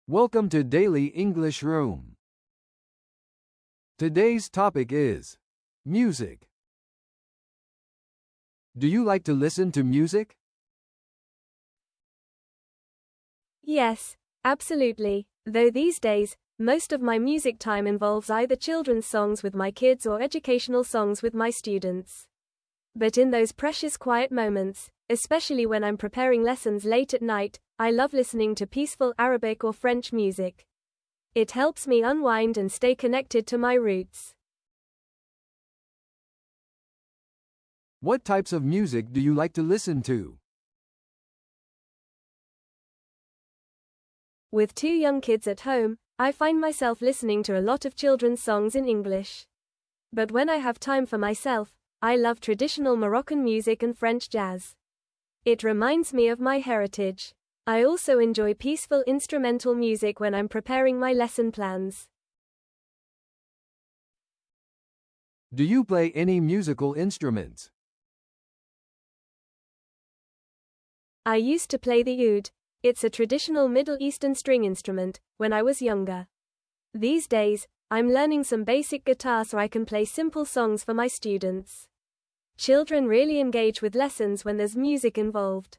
Welcome to Daily English Room. Today's topic is music. Do you like to listen to music? Yes, absolutely. Though these days, most of my music time involves either children's songs with my kids or educational songs with my students. But in those precious quiet moments, especially when I'm preparing lessons late at night, I love listening to peaceful Arabic or French music. It helps me unwind and stay connected to my roots. What types of music do you like to listen to? With two young kids at home, I find myself listening to a lot of children's songs in English. But when I have time for myself, I love traditional Moroccan music and French jazz. It reminds me of my heritage. I also enjoy peaceful instrumental music when I'm preparing my lesson plans. Do you play any musical instruments? I used to play the oud. It's a traditional Middle Eastern string instrument, when I was younger. These days, I'm learning some basic guitar so I can play simple songs for my students. Children really engage with lessons when there's music involved.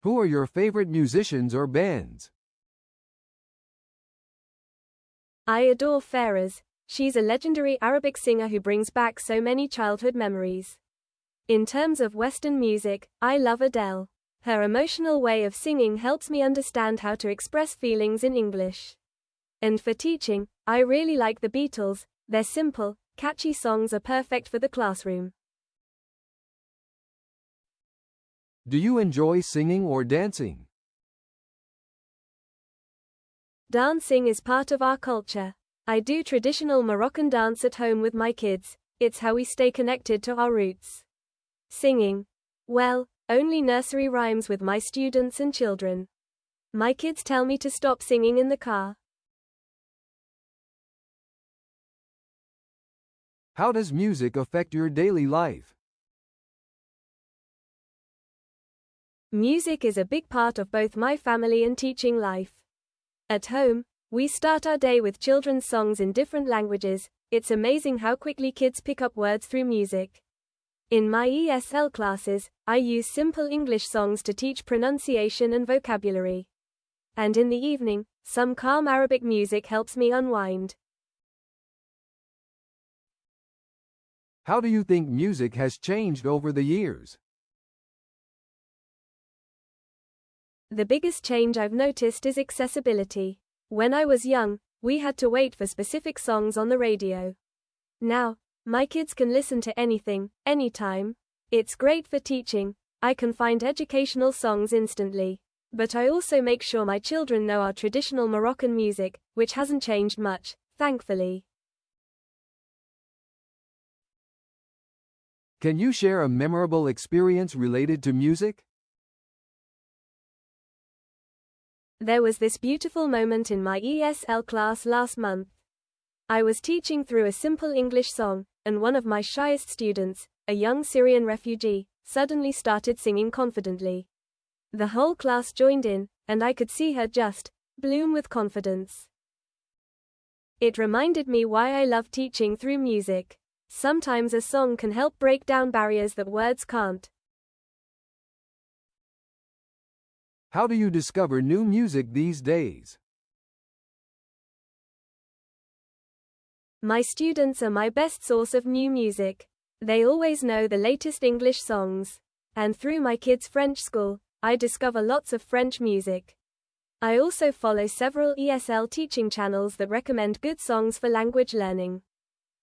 Who are your favorite musicians or bands? I adore Faraz. She's a legendary Arabic singer who brings back so many childhood memories. In terms of Western music, I love Adele. Her emotional way of singing helps me understand how to express feelings in English. And for teaching, I really like the Beatles. Their simple, catchy songs are perfect for the classroom. Do you enjoy singing or dancing? Dancing is part of our culture. I do traditional Moroccan dance at home with my kids. It's how we stay connected to our roots. Singing. Well, only nursery rhymes with my students and children. My kids tell me to stop singing in the car. How does music affect your daily life? Music is a big part of both my family and teaching life. At home, we start our day with children's songs in different languages. It's amazing how quickly kids pick up words through music. In my ESL classes, I use simple English songs to teach pronunciation and vocabulary. And in the evening, some calm Arabic music helps me unwind. How do you think music has changed over the years? The biggest change I've noticed is accessibility. When I was young, we had to wait for specific songs on the radio. Now, my kids can listen to anything, anytime. It's great for teaching. I can find educational songs instantly. But I also make sure my children know our traditional Moroccan music, which hasn't changed much, thankfully. Can you share a memorable experience related to music? There was this beautiful moment in my ESL class last month. I was teaching through a simple English song, and one of my shyest students, a young Syrian refugee, suddenly started singing confidently. The whole class joined in, and I could see her just bloom with confidence. It reminded me why I love teaching through music. Sometimes a song can help break down barriers that words can't. How do you discover new music these days? My students are my best source of new music. They always know the latest English songs. And through my kids' French school, I discover lots of French music. I also follow several ESL teaching channels that recommend good songs for language learning.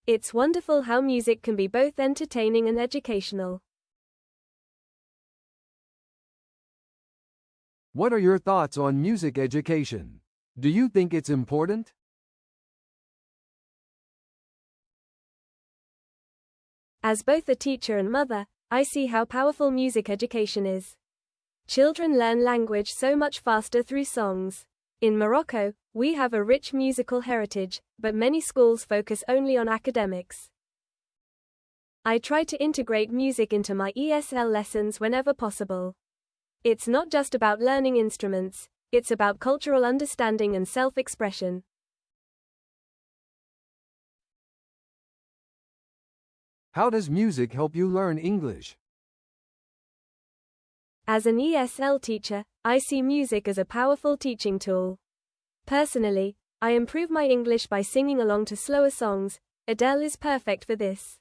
It's wonderful how music can be both entertaining and educational. What are your thoughts on music education? Do you think it's important? As both a teacher and mother, I see how powerful music education is. Children learn language so much faster through songs. In Morocco, we have a rich musical heritage, but many schools focus only on academics. I try to integrate music into my ESL lessons whenever possible. It's not just about learning instruments, it's about cultural understanding and self-expression. How does music help you learn English? As an ESL teacher, I see music as a powerful teaching tool. Personally, I improve my English by singing along to slower songs. Adele is perfect for this.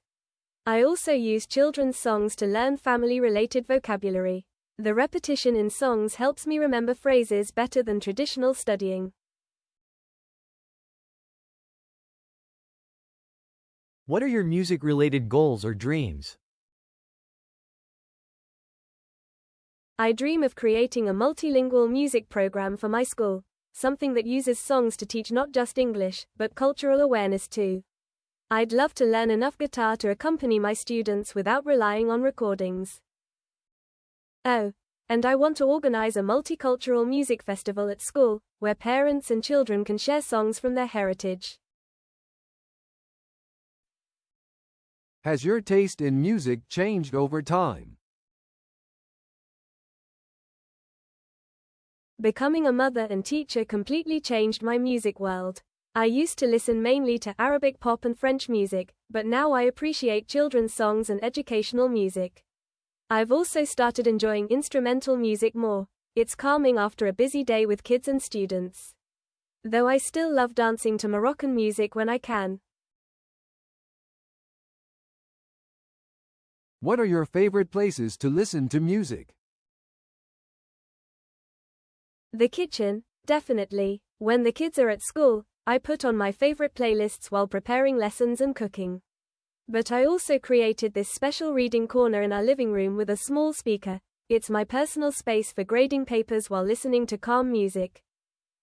I also use children's songs to learn family-related vocabulary. The repetition in songs helps me remember phrases better than traditional studying. What are your music-related goals or dreams? I dream of creating a multilingual music program for my school, something that uses songs to teach not just English, but cultural awareness too. I'd love to learn enough guitar to accompany my students without relying on recordings. Oh, and I want to organize a multicultural music festival at school, where parents and children can share songs from their heritage. Has your taste in music changed over time? Becoming a mother and teacher completely changed my music world. I used to listen mainly to Arabic pop and French music, but now I appreciate children's songs and educational music. I've also started enjoying instrumental music more. It's calming after a busy day with kids and students. Though I still love dancing to Moroccan music when I can. What are your favorite places to listen to music? The kitchen, definitely. When the kids are at school, I put on my favorite playlists while preparing lessons and cooking. But I also created this special reading corner in our living room with a small speaker. It's my personal space for grading papers while listening to calm music.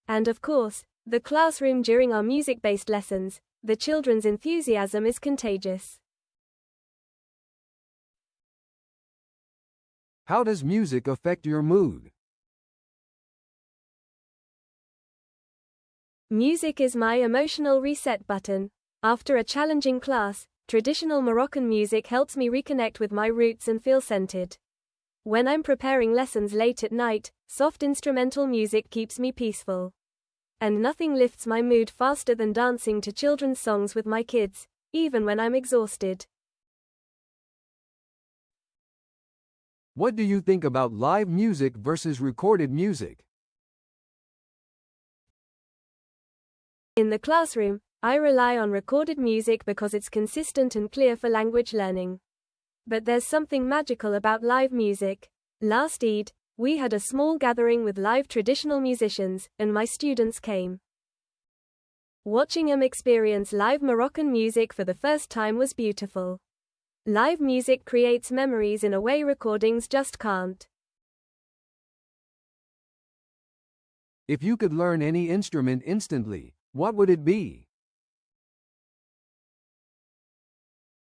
And of course, the classroom during our music-based lessons. The children's enthusiasm is contagious. How does music affect your mood? Music is my emotional reset button. After a challenging class, traditional Moroccan music helps me reconnect with my roots and feel centered. When I'm preparing lessons late at night, soft instrumental music keeps me peaceful. And nothing lifts my mood faster than dancing to children's songs with my kids, even when I'm exhausted. What do you think about live music versus recorded music? In the classroom, I rely on recorded music because it's consistent and clear for language learning. But there's something magical about live music. Last Eid, we had a small gathering with live traditional musicians, and my students came. Watching them experience live Moroccan music for the first time was beautiful. Live music creates memories in a way recordings just can't. If you could learn any instrument instantly, what would it be?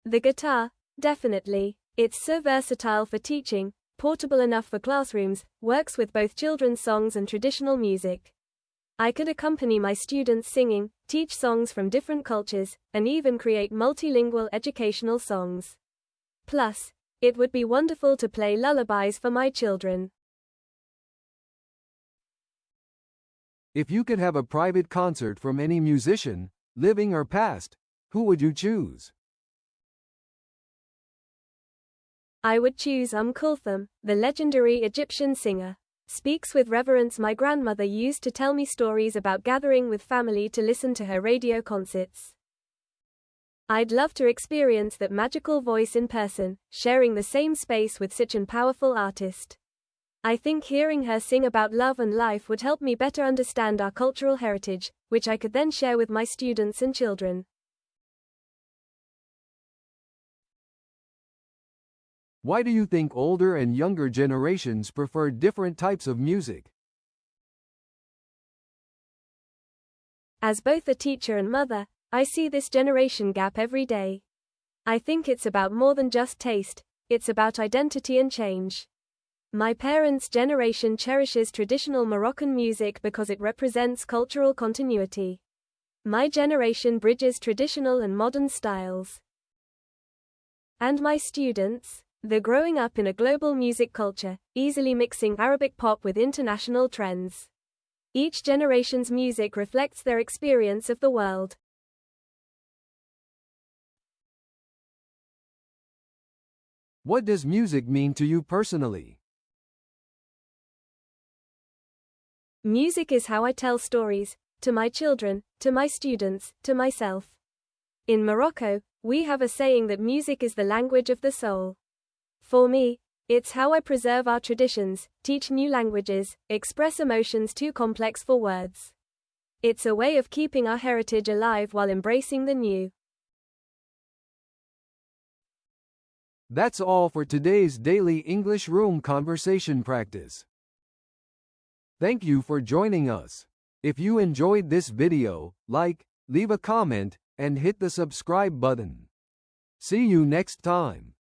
The guitar, definitely. It's so versatile for teaching, portable enough for classrooms, works with both children's songs and traditional music. I could accompany my students singing, teach songs from different cultures, and even create multilingual educational songs. Plus, it would be wonderful to play lullabies for my children. If you could have a private concert from any musician, living or past, who would you choose? I would choose Kulthum, the legendary Egyptian singer. Speaks with reverence. My grandmother used to tell me stories about gathering with family to listen to her radio concerts. I'd love to experience that magical voice in person, sharing the same space with such an powerful artist. I think hearing her sing about love and life would help me better understand our cultural heritage, which I could then share with my students and children. Why do you think older and younger generations prefer different types of music? As both a teacher and mother, I see this generation gap every day. I think it's about more than just taste, it's about identity and change. My parents' generation cherishes traditional Moroccan music because it represents cultural continuity. My generation bridges traditional and modern styles. And my students? The growing up in a global music culture, easily mixing Arabic pop with international trends. Each generation's music reflects their experience of the world. What does music mean to you personally? Music is how I tell stories, to my children, to my students, to myself. In Morocco, we have a saying that music is the language of the soul. For me, it's how I preserve our traditions, teach new languages, express emotions too complex for words. It's a way of keeping our heritage alive while embracing the new. That's all for today's daily English room conversation practice. Thank you for joining us. If you enjoyed this video, like, leave a comment, and hit the subscribe button. See you next time.